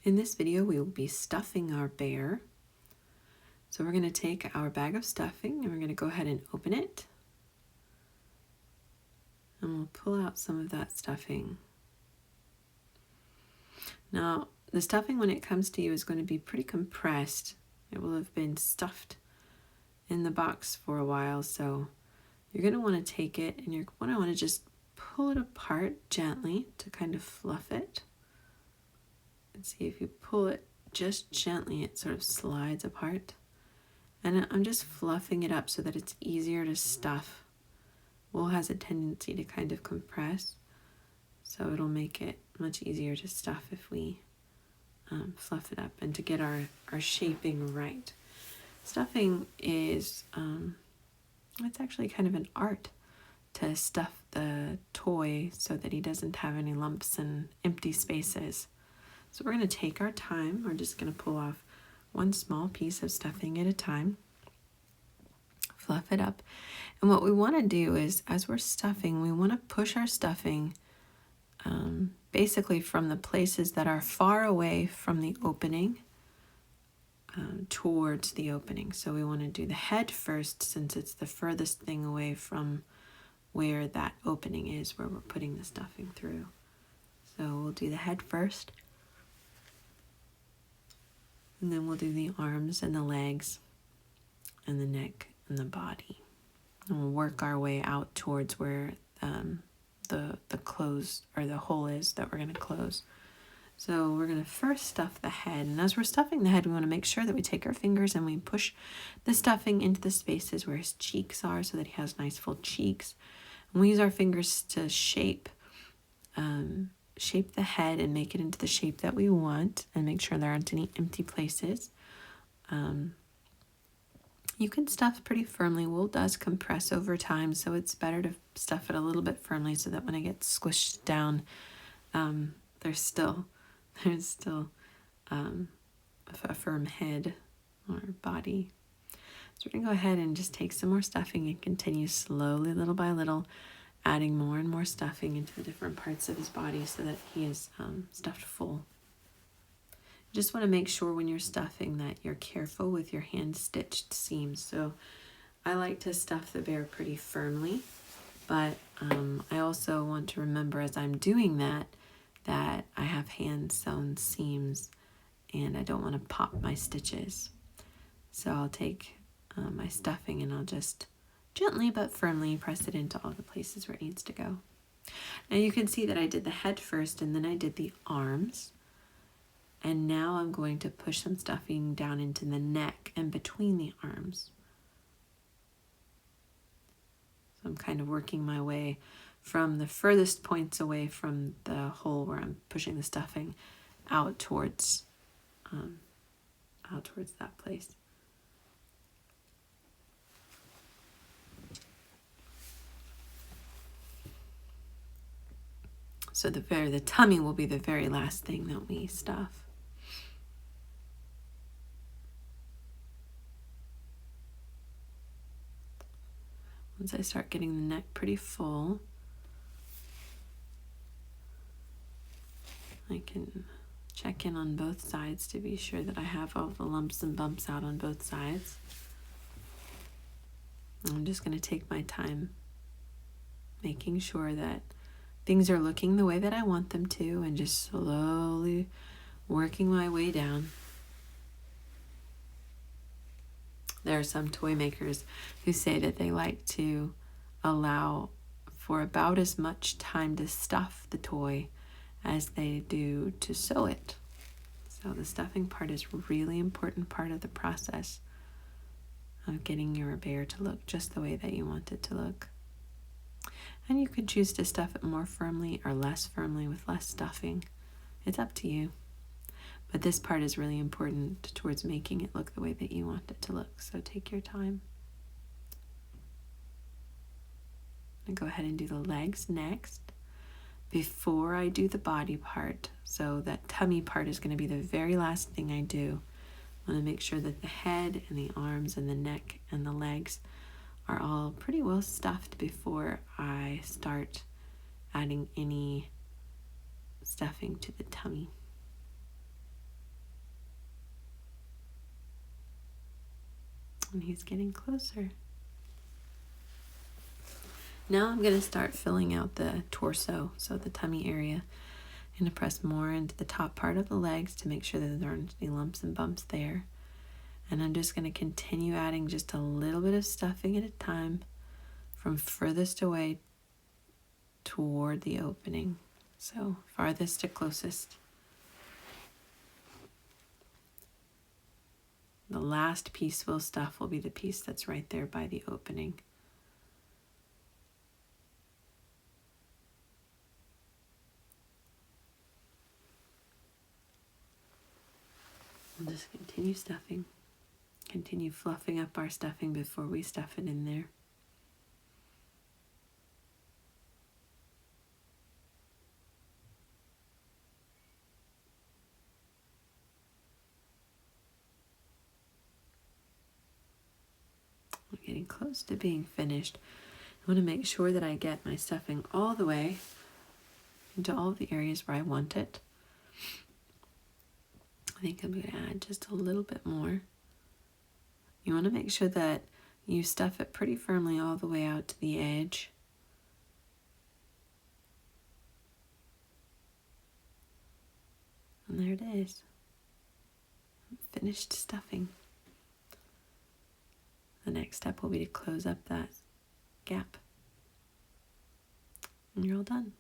In this video, we will be stuffing our bear. So we're going to take our bag of stuffing and we're going to go ahead and open it. And we'll pull out some of that stuffing. Now, the stuffing when it comes to you is going to be pretty compressed. It will have been stuffed in the box for a while, so you're going to want to take it and you're going to want to just pull it apart gently to kind of fluff it. And see, if you pull it just gently, it sort of slides apart. And I'm just fluffing it up so that it's easier to stuff. Wool has a tendency to kind of compress, so it'll make it much easier to stuff if we fluff it up and to get our shaping right. Stuffing is, it's actually kind of an art to stuff the toy so that he doesn't have any lumps and empty spaces. So we're going to take our time. We're just going to pull off one small piece of stuffing at a time, fluff it up. And what we want to do is, as we're stuffing, we want to push our stuffing basically from the places that are far away from the opening towards the opening. So we want to do the head first, since it's the furthest thing away from where that opening is, where we're putting the stuffing through. So we'll do the head first. And then we'll do the arms and the legs and the neck and the body. And we'll work our way out towards where the close or the hole is that we're going to close. So we're going to first stuff the head. And as we're stuffing the head, we want to make sure that we take our fingers and we push the stuffing into the spaces where his cheeks are so that he has nice full cheeks. And we use our fingers to shape the head and make it into the shape that we want and make sure there aren't any empty places. You can stuff pretty firmly. Wool does compress over time, so it's better to stuff it a little bit firmly so that when it gets squished down, there's still a firm head or body. So we're going to go ahead and just take some more stuffing and continue slowly, little by little, adding more and more stuffing into the different parts of his body so that he is stuffed full. You just want to make sure when you're stuffing that you're careful with your hand-stitched seams. So I like to stuff the bear pretty firmly, but I also want to remember as I'm doing that I have hand-sewn seams and I don't want to pop my stitches. So I'll take my stuffing and I'll just gently but firmly press it into all the places where it needs to go. Now you can see that I did the head first and then I did the arms. And now I'm going to push some stuffing down into the neck and between the arms. So I'm kind of working my way from the furthest points away from the hole where I'm pushing the stuffing out towards that place. So the tummy will be the very last thing that we stuff. Once I start getting the neck pretty full, I can check in on both sides to be sure that I have all the lumps and bumps out on both sides. I'm just going to take my time making sure that things are looking the way that I want them to and just slowly working my way down. There are some toy makers who say that they like to allow for about as much time to stuff the toy as they do to sew it. So the stuffing part is a really important part of the process of getting your bear to look just the way that you want it to look. And you can choose to stuff it more firmly or less firmly with less stuffing. It's up to you. But this part is really important towards making it look the way that you want it to look. So take your time. I'm going to go ahead and do the legs next before I do the body part. So that tummy part is going to be the very last thing I do. I want to make sure that the head and the arms and the neck and the legs are all pretty well stuffed before I start adding any stuffing to the tummy. And he's getting closer. Now I'm going to start filling out the torso, so the tummy area. I'm going to press more into the top part of the legs to make sure that there aren't any lumps and bumps there. And I'm just going to continue adding just a little bit of stuffing at a time from furthest away toward the opening. So farthest to closest. The last piece we'll stuff will be the piece that's right there by the opening. We'll just continue stuffing. Continue fluffing up our stuffing before we stuff it in there. We're getting close to being finished. I want to make sure that I get my stuffing all the way into all the areas where I want it. I think I'm going to add just a little bit more. You want to make sure that you stuff it pretty firmly all the way out to the edge. And there it is. Finished stuffing. The next step will be to close up that gap. And you're all done.